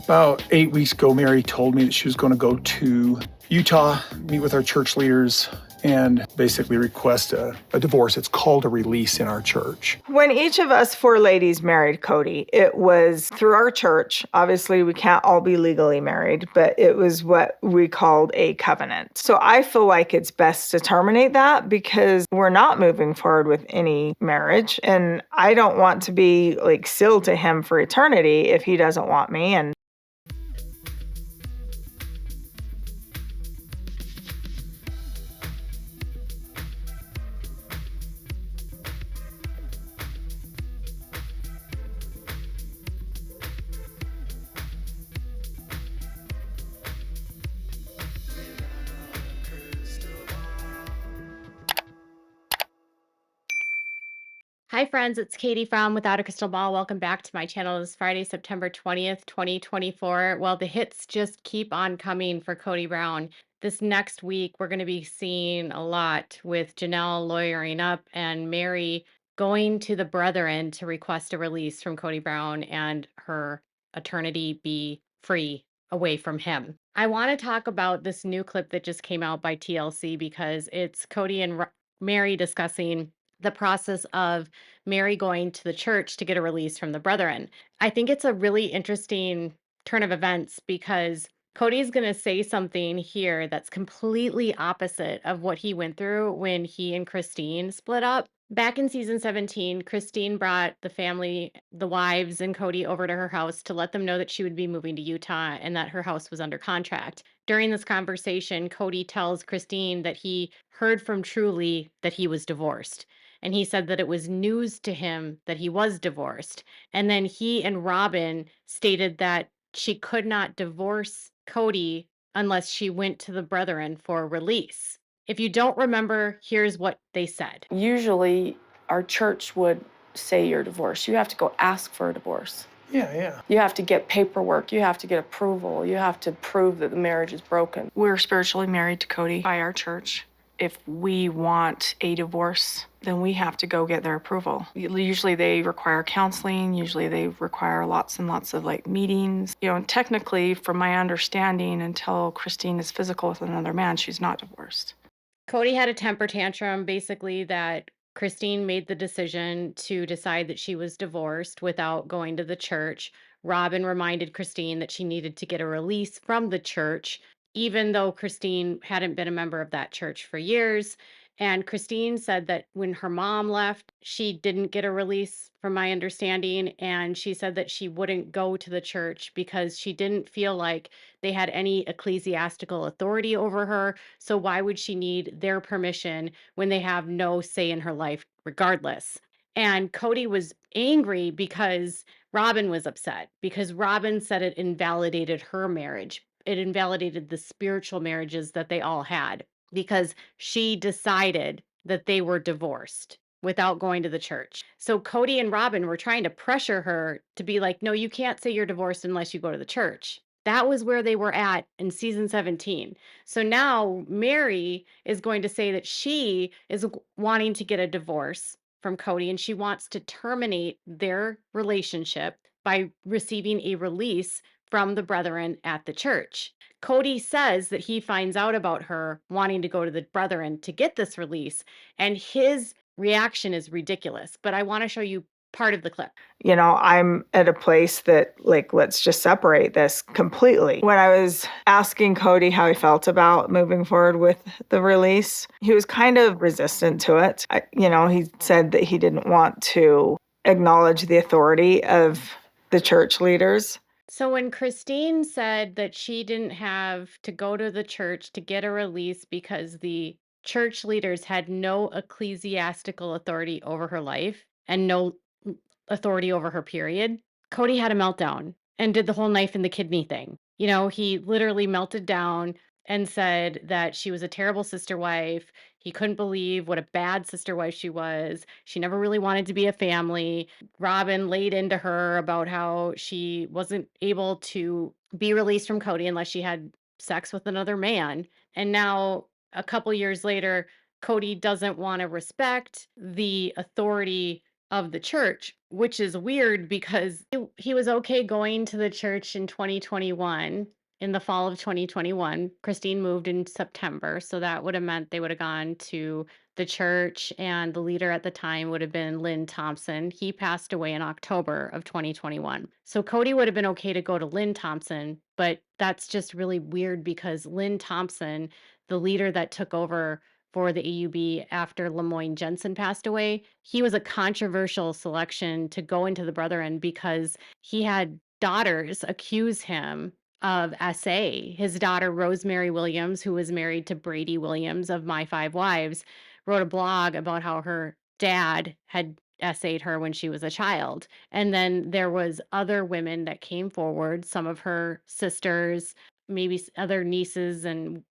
About 8 weeks ago, Meri told me that she was going to go to Utah, meet with our church leaders, and basically request a divorce. It's called a release in our church. When each of us four ladies married Kody, it was through our church. Obviously, we can't all be legally married, but it was what we called a covenant. So I feel like it's best to terminate that because we're not moving forward with any marriage. And I don't want to be like sealed to him for eternity if he doesn't want me. And Hi friends, it's Katie from Without a Crystal Ball. Welcome back to my channel. It's Friday, September 20th, 2024. Well, the hits just keep on coming for Kody Brown. This next week, we're going to be seeing a lot with Janelle lawyering up and Meri going to the Brethren to request a release from Kody Brown and her eternity be free away from him. I want to talk about this new clip that just came out by TLC because it's Kody and Meri discussing the process of Meri going to the church to get a release from the Brethren. I think it's a really interesting turn of events because Kody's going to say something here that's completely opposite of what he went through when he and Christine split up. Back in season 17, Christine brought the family, the wives, and Kody over to her house to let them know that she would be moving to Utah and that her house was under contract. During this conversation, Kody tells Christine that he heard from Truly that he was divorced. And he said that it was news to him that he was divorced. And then he and Robin stated that she could not divorce Kody unless she went to the Brethren for a release. If you don't remember, here's what they said. Usually, our church would say you're divorced. You have to go ask for a divorce. Yeah. You have to get paperwork. You have to get approval. You have to prove that the marriage is broken. We're spiritually married to Kody by our church. If we want a divorce, then we have to go get their approval. Usually they require counseling. Usually they require lots and lots of meetings. And technically, from my understanding, until Christine is physical with another man, she's not divorced. Kody had a temper tantrum, basically, that Christine made the decision to decide that she was divorced without going to the church. Robin reminded Christine that she needed to get a release from the church, even though Christine hadn't been a member of that church for years. And Christine said that when her mom left, she didn't get a release, from my understanding. And she said that she wouldn't go to the church because she didn't feel like they had any ecclesiastical authority over her. So why would she need their permission when they have no say in her life regardless? And Kody was angry because Robin was upset because Robin said it invalidated her marriage. It invalidated the spiritual marriages that they all had because she decided that they were divorced without going to the church. So Kody and Robin were trying to pressure her to be like, no, you can't say you're divorced unless you go to the church. That was where they were at in season 17. So now Meri is going to say that she is wanting to get a divorce from Kody and she wants to terminate their relationship by receiving a release from the Brethren at the church. Kody says that he finds out about her wanting to go to the Brethren to get this release, and his reaction is ridiculous. But I want to show you part of the clip. I'm at a place that, let's just separate this completely. When I was asking Kody how he felt about moving forward with the release, he was kind of resistant to it. He said that he didn't want to acknowledge the authority of the church leaders. So when Christine said that she didn't have to go to the church to get a release because the church leaders had no ecclesiastical authority over her life and no authority over her period, Kody had a meltdown and did the whole knife in the kidney thing. He literally melted down and said that she was a terrible sister wife. He couldn't believe what a bad sister wife she was. She never really wanted to be a family. Robin laid into her about how she wasn't able to be released from Kody unless she had sex with another man. And now, a couple years later, Kody doesn't want to respect the authority of the church, which is weird because he was okay going to the church in 2021, in the fall of 2021. Christine moved in September, so that would have meant they would have gone to the church, and the leader at the time would have been Lynn Thompson. He passed away in October of 2021. So Kody would have been okay to go to Lynn Thompson, but that's just really weird because Lynn Thompson, the leader that took over for the AUB after Lemoyne Jensen passed away, he was a controversial selection to go into the Brethren because he had daughters accuse him of SA. His daughter, Rosemary Williams, who was married to Brady Williams of My Five Wives, wrote a blog about how her dad had SA'd her when she was a child. And then there was other women that came forward, some of her sisters, maybe other nieces and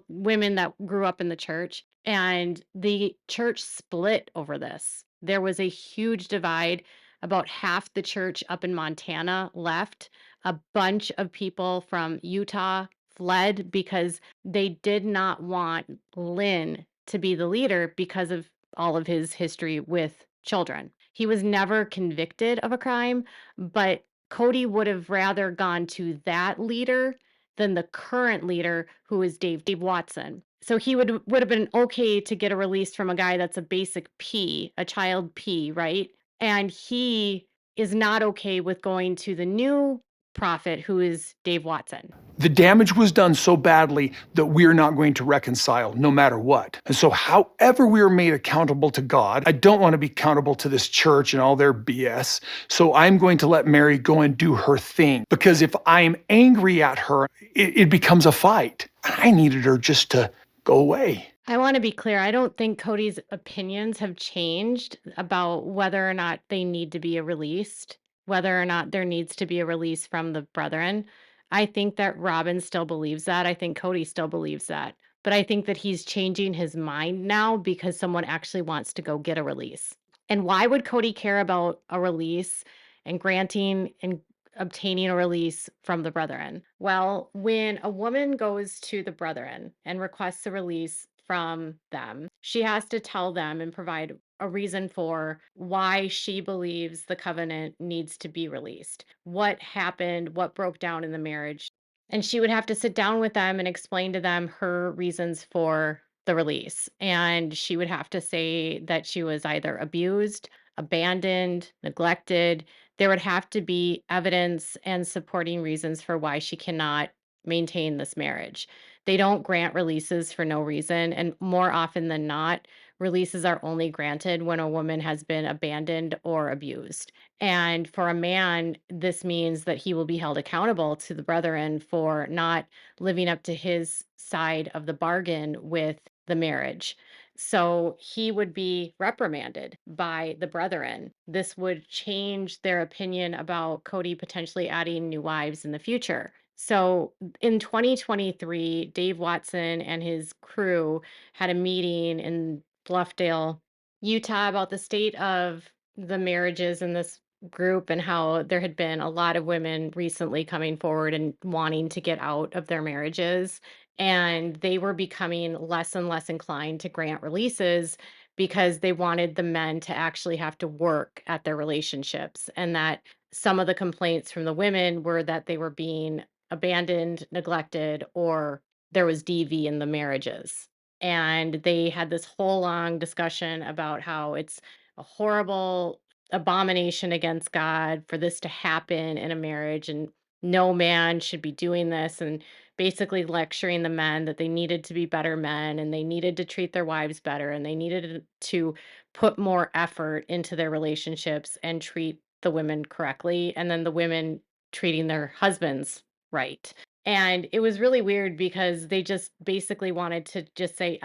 women that grew up in the church, and the church split over this. There was a huge divide. About half the church up in Montana left. A bunch of people from Utah fled because they did not want Lynn to be the leader because of all of his history with children. He was never convicted of a crime, but Kody would have rather gone to that leader than the current leader, who is Dave Watson. So he would have been okay to get a release from a guy that's a basic P, a child P, right? And he is not okay with going to the new prophet, who is Dave Watson. The damage was done so badly that we're not going to reconcile no matter what. And so however we are made accountable to God, I don't want to be accountable to this church and all their BS. So I'm going to let Meri go and do her thing. Because if I'm angry at her, it becomes a fight. I needed her just to go away. I want to be clear. I don't think Kody's opinions have changed about whether or not they need to be released, whether or not there needs to be a release from the Brethren. I think that Robin still believes that. I think Kody still believes that. But I think that he's changing his mind now because someone actually wants to go get a release. And why would Kody care about a release and granting and obtaining a release from the Brethren? Well, when a woman goes to the Brethren and requests a release from them, she has to tell them and provide a reason for why she believes the covenant needs to be released. What happened, what broke down in the marriage. And she would have to sit down with them and explain to them her reasons for the release. And she would have to say that she was either abused, abandoned, neglected. There would have to be evidence and supporting reasons for why she cannot maintain this marriage. They don't grant releases for no reason. And more often than not, releases are only granted when a woman has been abandoned or abused. And for a man, this means that he will be held accountable to the Brethren for not living up to his side of the bargain with the marriage. So he would be reprimanded by the Brethren. This would change their opinion about Kody potentially adding new wives in the future. So in 2023, Dave Watson and his crew had a meeting in Bluffdale, Utah, about the state of the marriages in this group and how there had been a lot of women recently coming forward and wanting to get out of their marriages. And they were becoming less and less inclined to grant releases because they wanted the men to actually have to work at their relationships. And that some of the complaints from the women were that they were being abandoned, neglected, or there was DV in the marriages. And they had this whole long discussion about how it's a horrible abomination against God for this to happen in a marriage, and no man should be doing this, and basically lecturing the men that they needed to be better men and they needed to treat their wives better and they needed to put more effort into their relationships and treat the women correctly, and then the women treating their husbands right. And it was really weird because they just basically wanted to just say,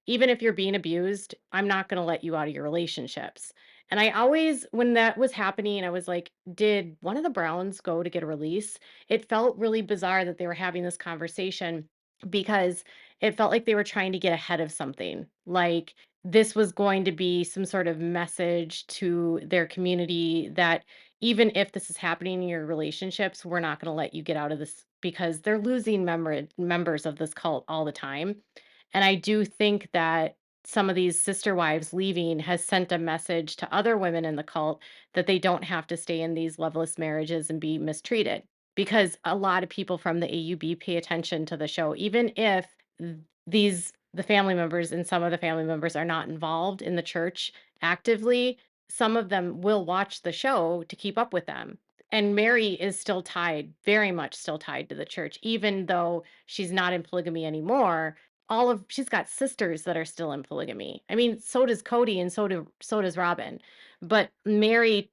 even if you're being abused, I'm not going to let you out of your relationships. And I always, when that was happening, I was like, did one of the Browns go to get a release? It felt really bizarre that they were having this conversation because it felt like they were trying to get ahead of something. Like this was going to be some sort of message to their community that even if this is happening in your relationships, we're not going to let you get out of this because they're losing members of this cult all the time. And I do think that some of these sister wives leaving has sent a message to other women in the cult that they don't have to stay in these loveless marriages and be mistreated. Because a lot of people from the AUB pay attention to the show, even if the family members and some of the family members are not involved in the church actively, some of them will watch the show to keep up with them. And Mary is still tied, very much still tied to the church, even though she's not in polygamy anymore. She's got sisters that are still in polygamy. I mean, so does Kody and so does Robin. But Mary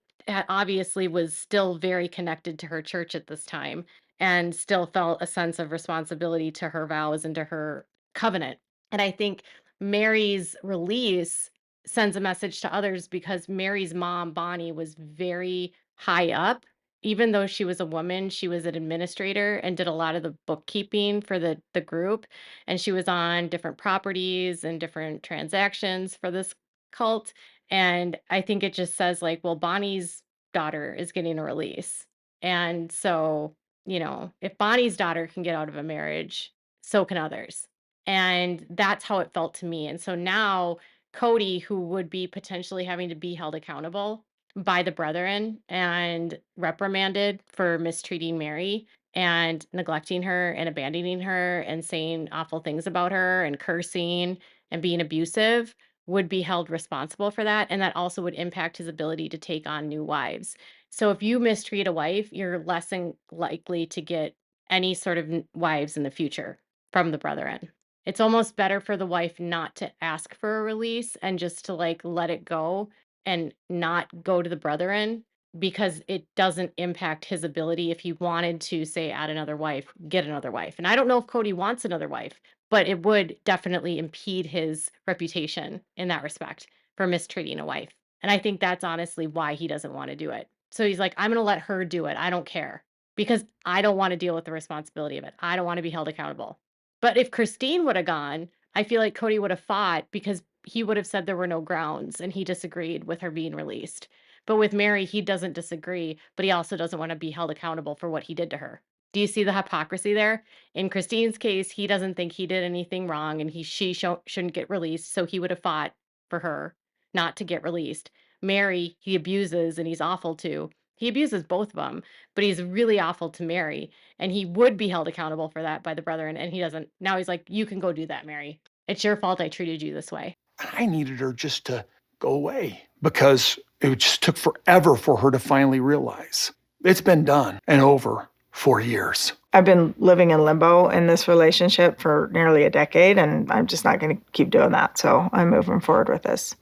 obviously was still very connected to her church at this time and still felt a sense of responsibility to her vows and to her covenant. And I think Mary's release sends a message to others because Mary's mom, Bonnie, was very high up. Even though she was a woman, she was an administrator and did a lot of the bookkeeping for the group. And she was on different properties and different transactions for this cult. And I think it just says, like, well, Bonnie's daughter is getting a release. And so, if Bonnie's daughter can get out of a marriage, so can others. And that's how it felt to me. And so now Kody, who would be potentially having to be held accountable by the brethren and reprimanded for mistreating Mary and neglecting her and abandoning her and saying awful things about her and cursing and being abusive, would be held responsible for that. And that also would impact his ability to take on new wives. So if you mistreat a wife, you're less likely to get any sort of wives in the future from the brethren. It's almost better for the wife not to ask for a release and just to like let it go and not go to the brethren, because it doesn't impact his ability if he wanted to, say, add another wife, get another wife. And I don't know if Kody wants another wife, but it would definitely impede his reputation in that respect for mistreating a wife. And I think that's honestly why he doesn't want to do it. So he's like, I'm going to let her do it. I don't care, because I don't want to deal with the responsibility of it. I don't want to be held accountable. But if Christine would have gone, I feel like Kody would have fought, because he would have said there were no grounds and he disagreed with her being released. But with Mary, he doesn't disagree, but he also doesn't want to be held accountable for what he did to her. Do you see the hypocrisy there? In Christine's case, he doesn't think he did anything wrong and shouldn't get released, so he would have fought for her not to get released. Mary, he abuses and he's awful to. He abuses both of them, but he's really awful to Mary, and he would be held accountable for that by the brethren, and he doesn't. Now he's like, you can go do that, Mary. It's your fault I treated you this way. I needed her just to go away because it just took forever for her to finally realize it's been done and over for years. I've been living in limbo in this relationship for nearly a decade, and I'm just not going to keep doing that. So I'm moving forward with this.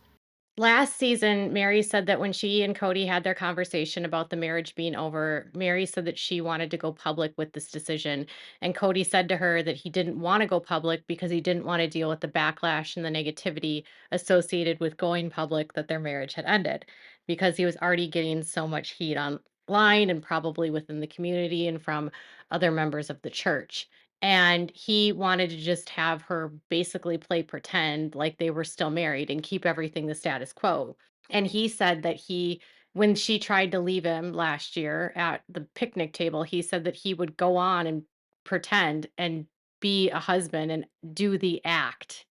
Last season, Meri said that when she and Kody had their conversation about the marriage being over, Meri said that she wanted to go public with this decision. And Kody said to her that he didn't want to go public because he didn't want to deal with the backlash and the negativity associated with going public, that their marriage had ended, because he was already getting so much heat online and probably within the community and from other members of the church. And he wanted to just have her basically play pretend like they were still married and keep everything the status quo. And he said that when she tried to leave him last year at the picnic table, he said that he would go on and pretend and be a husband and do the act,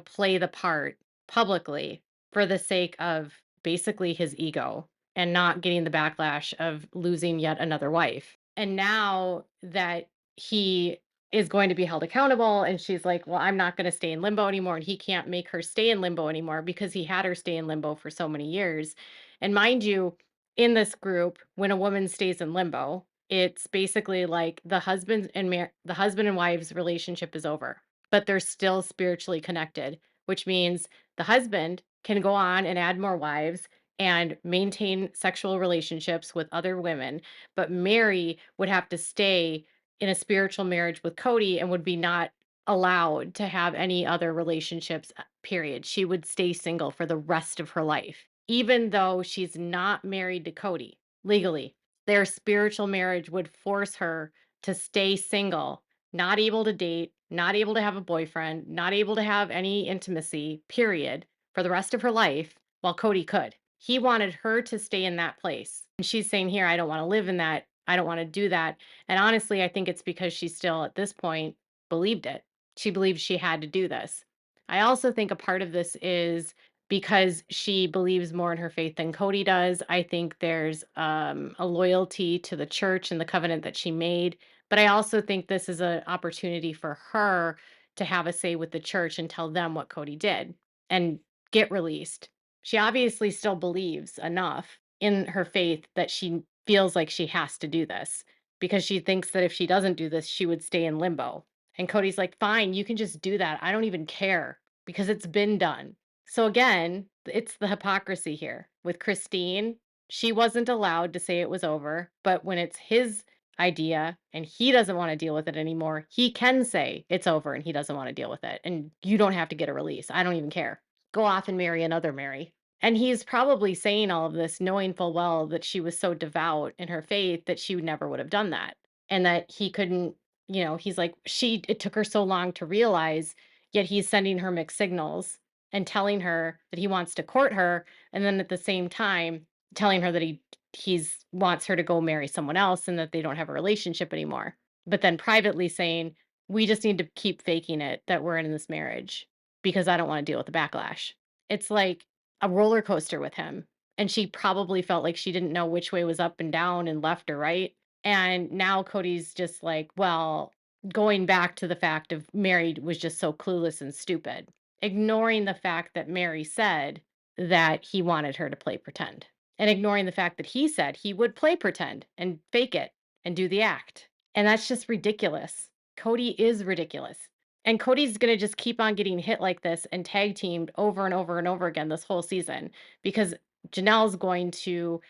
play the part publicly for the sake of basically his ego and not getting the backlash of losing yet another wife. And now that he is going to be held accountable, and she's like, well, I'm not going to stay in limbo anymore, and he can't make her stay in limbo anymore because he had her stay in limbo for so many years. And mind you, in this group, when a woman stays in limbo, it's basically like the husband and wife's relationship is over, but they're still spiritually connected, which means the husband can go on and add more wives and maintain sexual relationships with other women, but Meri would have to stay in a spiritual marriage with Kody and would be not allowed to have any other relationships, period. She would stay single for the rest of her life, even though she's not married to Kody legally. Their spiritual marriage would force her to stay single, not able to date, not able to have a boyfriend, not able to have any intimacy, period, for the rest of her life, while Kody could. He wanted her to stay in that place. And she's saying here, I don't want to live in that. I don't want to do that. And honestly, I think it's because she still, at this point, believed it. She believed she had to do this. I also think a part of this is because she believes more in her faith than Kody does. I think there's a loyalty to the church and the covenant that she made. But I also think this is an opportunity for her to have a say with the church and tell them what Kody did and get released. She obviously still believes enough in her faith that she feels like she has to do this because she thinks that if she doesn't do this, she would stay in limbo. And Cody's like, fine, you can just do that. I don't even care because it's been done. So again, it's the hypocrisy here with Christine. She wasn't allowed to say it was over, but when it's his idea and he doesn't want to deal with it anymore, he can say it's over and he doesn't want to deal with it. And you don't have to get a release. I don't even care. Go off and marry another Mary. And he's probably saying all of this knowing full well that she was so devout in her faith that she never would have done that. And that he couldn't, he's like, it took her so long to realize, yet he's sending her mixed signals and telling her that he wants to court her. And then at the same time, telling her that he's wants her to go marry someone else and that they don't have a relationship anymore. But then privately saying, we just need to keep faking it that we're in this marriage because I don't want to deal with the backlash. It's like a roller coaster with him. And she probably felt like she didn't know which way was up and down and left or right. And now Cody's just like, well, going back to the fact of Mary was just so clueless and stupid, ignoring the fact that Mary said that he wanted her to play pretend, and ignoring the fact that he said he would play pretend and fake it and do the act. And that's just ridiculous. Kody is ridiculous. And Cody's going to just keep on getting hit like this and tag teamed over and over and over again this whole season because Janelle's going to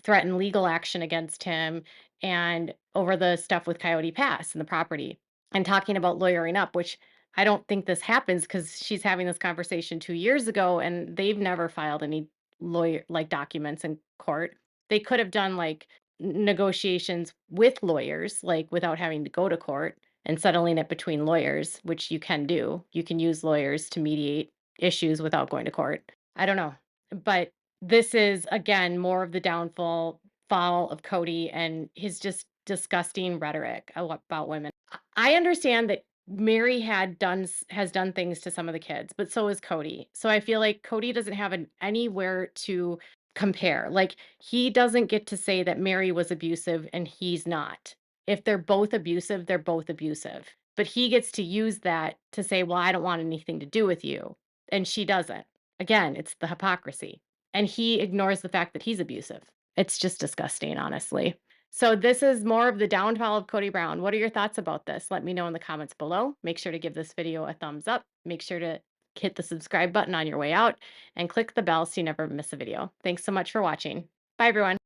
threaten legal action against him and over the stuff with Coyote Pass and the property and talking about lawyering up, which I don't think this happens because she's having this conversation 2 years ago and they've never filed any lawyer like documents in court. They could have done like negotiations with lawyers, like without having to go to court and settling it between lawyers, which you can do. You can use lawyers to mediate issues without going to court. I don't know. But this is again more of the downfall fall of Kody and his just disgusting rhetoric about women. I understand that Mary has done things to some of the kids, but so is Kody. So I feel like Kody doesn't have anywhere to compare. Like he doesn't get to say that Mary was abusive and he's not. If they're both abusive, they're both abusive. But he gets to use that to say, "Well, I don't want anything to do with you." And she doesn't. Again, it's the hypocrisy. And he ignores the fact that he's abusive. It's just disgusting, honestly. So this is more of the downfall of Kody Brown. What are your thoughts about this? Let me know in the comments below. Make sure to give this video a thumbs up. Make sure to hit the subscribe button on your way out and click the bell so you never miss a video. Thanks so much for watching. Bye, everyone.